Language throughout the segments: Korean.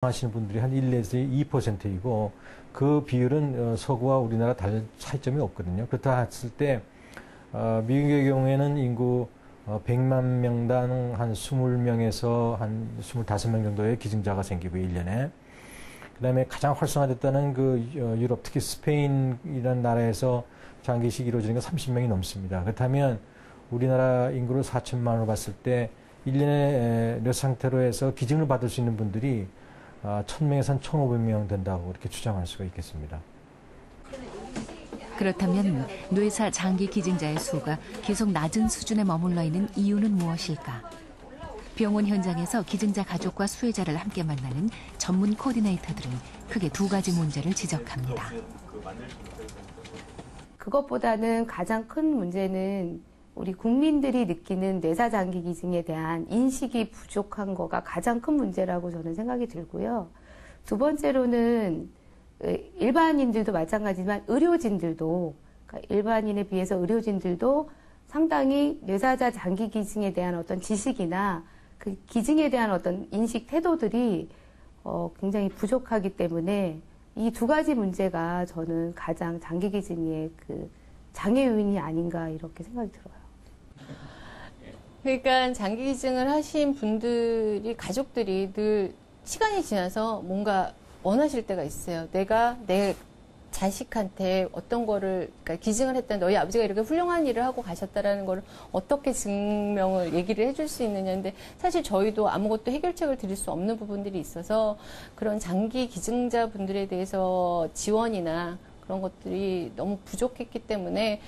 하시는 분들이 한 1에서 2%이고 그 비율은 서구와 우리나라 다른 차이점이 없거든요. 그렇다 했을 때 미국의 경우에는 인구 100만 명당 한 20명에서 한 25명 정도의 기증자가 생기고 1년에. 그다음에 가장 활성화됐다는 그 유럽, 특히 스페인이라는 나라에서 장기이식이 이루어지는 건 30명이 넘습니다. 그렇다면 우리나라 인구를 4천만으로 봤을 때 1년에 몇 상태로 해서 기증을 받을 수 있는 분들이 1,000명에서 한 1,500명 된다고 이렇게 추정할 수가 있겠습니다. 그렇다면 뇌사 장기 기증자의 수가 계속 낮은 수준에 머물러 있는 이유는 무엇일까? 병원 현장에서 기증자 가족과 수혜자를 함께 만나는 전문 코디네이터들은 크게 두 가지 문제를 지적합니다. 그것보다는 가장 큰 문제는 우리 국민들이 느끼는 뇌사 장기 기증에 대한 인식이 부족한 거가 가장 큰 문제라고 저는 생각이 들고요. 두 번째로는 일반인들도 마찬가지지만 의료진들도, 그러니까 일반인에 비해서 의료진들도 상당히 뇌사자 장기 기증에 대한 어떤 지식이나 그 기증에 대한 어떤 인식 태도들이 굉장히 부족하기 때문에 이 두 가지 문제가 저는 가장 장기 기증의 그 장애 요인이 아닌가 이렇게 생각이 들어요. 그러니까 장기 기증을 하신 분들이 가족들이 늘 시간이 지나서 뭔가 원하실 때가 있어요. 내가 내 자식한테 어떤 거를, 그러니까 기증을 했다, 너희 아버지가 이렇게 훌륭한 일을 하고 가셨다라는 거를 어떻게 증명을 얘기를 해줄 수 있느냐인데, 사실 저희도 아무것도 해결책을 드릴 수 없는 부분들이 있어서 그런 장기 기증자분들에 대해서 지원이나 그런 것들이 너무 부족했기 때문에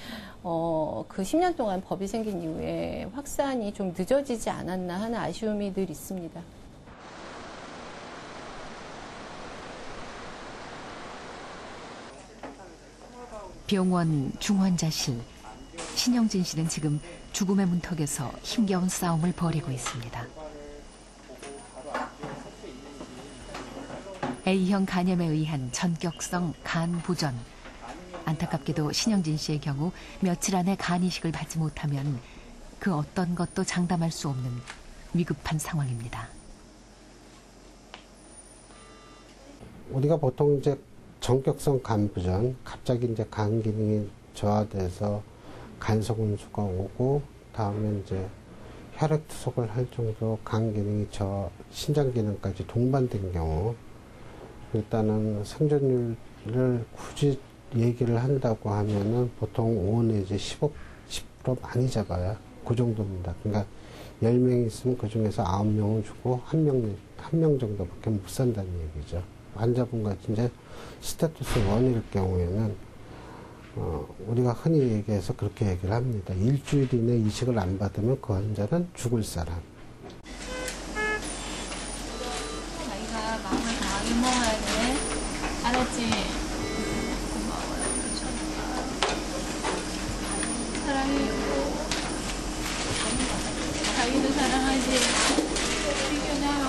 그 10년 동안 법이 생긴 이후에 확산이 좀 늦어지지 않았나 하는 아쉬움이 늘 있습니다. 병원 중환자실. 신영진 씨는 지금 죽음의 문턱에서 힘겨운 싸움을 벌이고 있습니다. A형 간염에 의한 전격성 간 부전. 안타깝게도 신영진 씨의 경우 며칠 안에 간 이식을 받지 못하면 그 어떤 것도 장담할 수 없는 위급한 상황입니다. 우리가 보통 이제 전격성 간 부전, 갑자기 이제 간 기능이 저하돼서 간소근수가 오고 다음에 이제 혈액 투석을 할 정도로 간 기능이 신장 기능까지 동반된 경우, 일단은 생존율을 굳이 얘기를 한다고 하면은 보통 5 내지 10% 많이 잡아야 그 정도입니다. 그러니까 10명이 있으면 그 중에서 9명은 죽고 한 명 정도밖에 못 산다는 얘기죠. 환자분같이 이제 스테투스 1일 경우에는 우리가 흔히 얘기해서 그렇게 얘기를 합니다. 일주일 이내 이식을 안 받으면 그 환자는 죽을 사람. 자기가 마음을 강하게 먹어야 돼. 알았지? 고마워요. 사랑해요. 자기도 사랑하지? 이겨나요?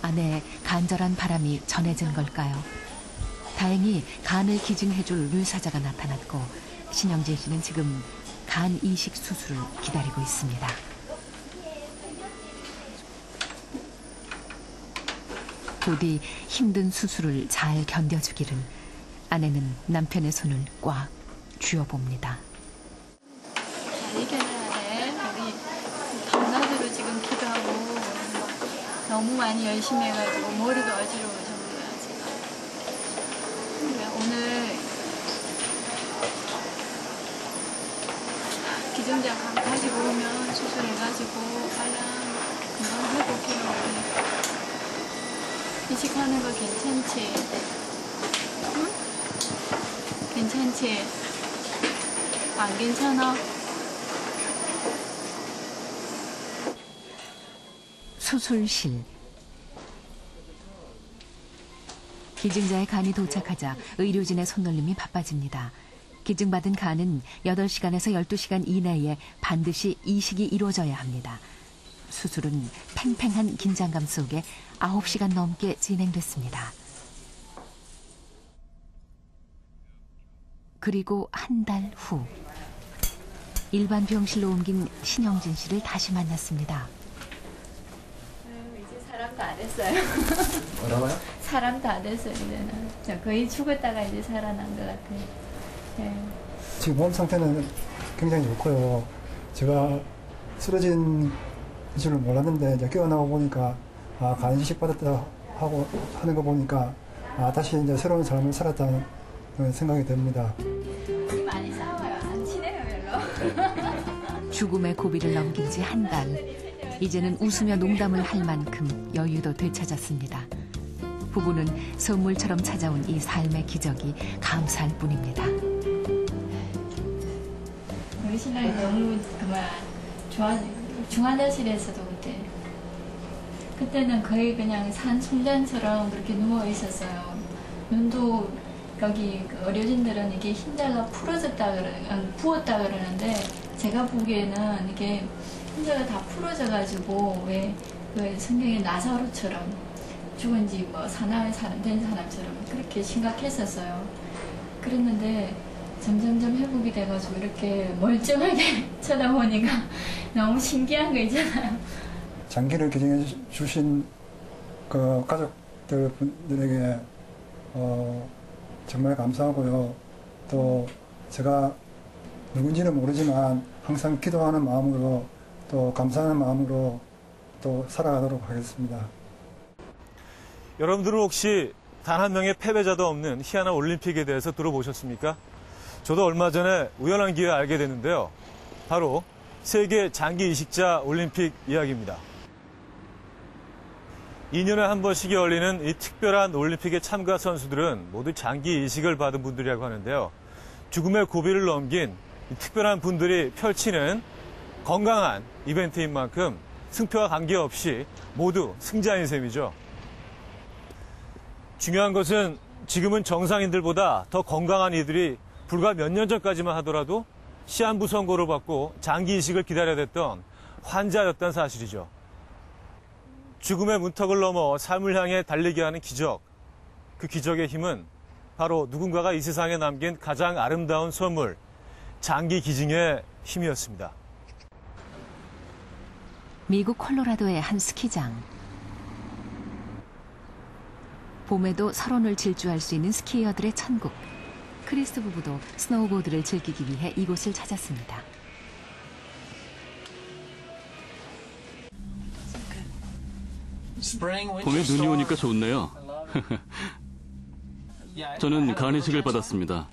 아내의 간절한 바람이 전해진 걸까요? 다행히 간을 기증해줄 뇌사자가 나타났고 신영진 씨는 지금 간 이식 수술을 기다리고 있습니다. 부디 힘든 수술을 잘 견뎌주기를 아내는 남편의 손을 꽉 쥐어봅니다. 잘 이겨내야 돼. 우리 밤낮으로 지금 기도하고 너무 많이 열심히 해가지고 머리도 어지러워 정도야 지금. 오늘 기증자 가지고 오면 수술해가지고 빨랑 금방 회복해요. 이식하는 거 괜찮지? 응? 괜찮지? 안 괜찮아? 수술실. 기증자의 간이 도착하자 의료진의 손놀림이 바빠집니다. 기증받은 간은 8시간에서 12시간 이내에 반드시 이식이 이루어져야 합니다. 수술은 팽팽한 긴장감 속에 9시간 넘게 진행됐습니다. 그리고 한 달 후. 일반 병실로 옮긴 신영진 씨를 다시 만났습니다. 이제 사람 다 됐어요. 뭐라고요? 사람 다 됐어요, 이제는. 저 거의 죽었다가 이제 살아난 것 같아요. 네. 지금 몸 상태는 굉장히 좋고요. 제가 쓰러진 줄 몰랐는데 이제 깨어나고 보니까 간 이식 받았다 하고 하는 거 보니까 다시 이제 새로운 삶을 살았다는 생각이 듭니다. 많이 싸워요. 안 친해요, 별로. 죽음의 고비를 넘긴 지 한 달. 이제는 웃으며 농담을 할 만큼 여유도 되찾았습니다. 부부는 선물처럼 찾아온 이 삶의 기적이 감사할 뿐입니다. 우리 신랑이 너무 중환자실에서도 그때는 거의 그냥 산 송장처럼 그렇게 누워 있었어요. 눈도 여기 어려진들은 이게 흰자가 부었다 그러는데 제가 보기에는 이게 흰자가 다 풀어져가지고 왜 그 성경의 나사로처럼 죽은 지 뭐 사나이 된 사람처럼 그렇게 심각했었어요. 그랬는데 점점점 회복이 돼가지고 이렇게 멀쩡하게 쳐다보니까 너무 신기한 거 있잖아요. 장기를 기증해 주신 그 가족들 분들에게 정말 감사하고요. 또 제가 누군지는 모르지만 항상 기도하는 마음으로 또 감사하는 마음으로 또 살아가도록 하겠습니다. 여러분들은 혹시 단 한 명의 패배자도 없는 희한한 올림픽에 대해서 들어보셨습니까? 저도 얼마 전에 우연한 기회에 알게 됐는데요. 바로 세계 장기 이식자 올림픽 이야기입니다. 2년에 한 번씩 열리는 이 특별한 올림픽의 참가 선수들은 모두 장기 이식을 받은 분들이라고 하는데요. 죽음의 고비를 넘긴 이 특별한 분들이 펼치는 건강한 이벤트인 만큼 승패와 관계없이 모두 승자인 셈이죠. 중요한 것은 지금은 정상인들보다 더 건강한 이들이 불과 몇 년 전까지만 하더라도 시한부 선고를 받고 장기 이식을 기다려야 됐던 환자였다는 사실이죠. 죽음의 문턱을 넘어 삶을 향해 달리게 하는 기적. 그 기적의 힘은 바로 누군가가 이 세상에 남긴 가장 아름다운 선물, 장기 기증의 힘이었습니다. 미국 콜로라도의 한 스키장. 봄에도 설원을 질주할 수 있는 스키어들의 천국. 크리스 부부도 스노우보드를 즐기기 위해 이곳을 찾았습니다. 봄에 눈이 오니까 좋네요. 저는 간 이식을 받았습니다.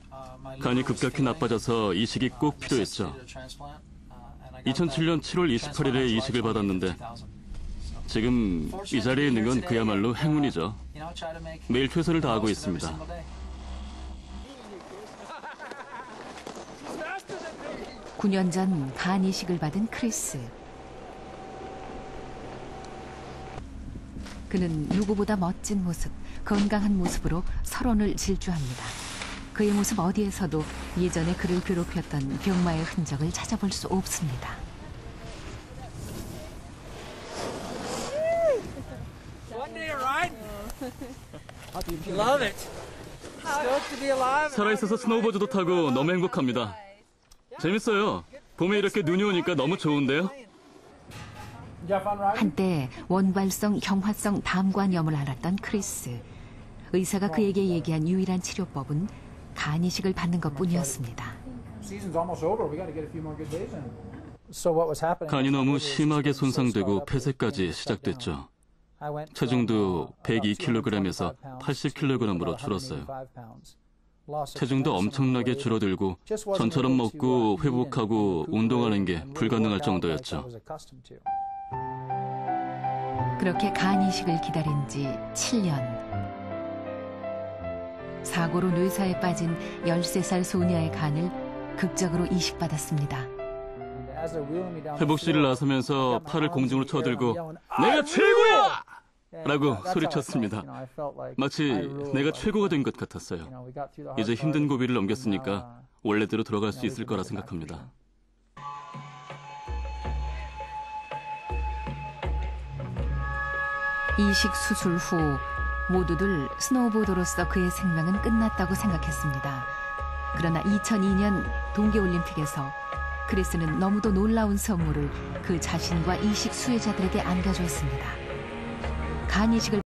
간이 급격히 나빠져서 이식이 꼭 필요했죠. 2007년 7월 28일에 이식을 받았는데 지금 이 자리에 있는 건 그야말로 행운이죠. 매일 최선을 다하고 있습니다. 구 년 전 간 이식을 받은 크리스. 그는 누구보다 멋진 모습, 건강한 모습으로 설원을 질주합니다. 그의 모습 어디에서도 예전에 그를 괴롭혔던 병마의 흔적을 찾아볼 수 없습니다. 살아있어서 스노우보드도 타고 너무 행복합니다. 재밌어요. 봄에 이렇게 눈이 오니까 너무 좋은데요? 한때 원발성 경화성 담관염을 앓았던 크리스. 의사가 그에게 얘기한 유일한 치료법은 간 이식을 받는 것뿐이었습니다. 간이 너무 심하게 손상되고 폐쇄까지 시작됐죠. 체중도 102kg에서 80kg으로 줄었어요. 체중도 엄청나게 줄어들고 전처럼 먹고 회복하고 운동하는 게 불가능할 정도였죠. 그렇게 간 이식을 기다린 지 7년. 사고로 뇌사에 빠진 13살 소녀의 간을 극적으로 이식받았습니다. 회복실을 나서면서 팔을 공중으로 쳐들고 내가 최고야! 라고 소리쳤습니다. 마치 내가 최고가 된 것 같았어요. 이제 힘든 고비를 넘겼으니까 원래대로 돌아갈 수 있을 거라 생각합니다. 이식 수술 후 모두들 스노우보더로서 그의 생명은 끝났다고 생각했습니다. 그러나 2002년 동계올림픽에서 크리스는 너무도 놀라운 선물을 그 자신과 이식 수혜자들에게 안겨줬습니다. 간 이식을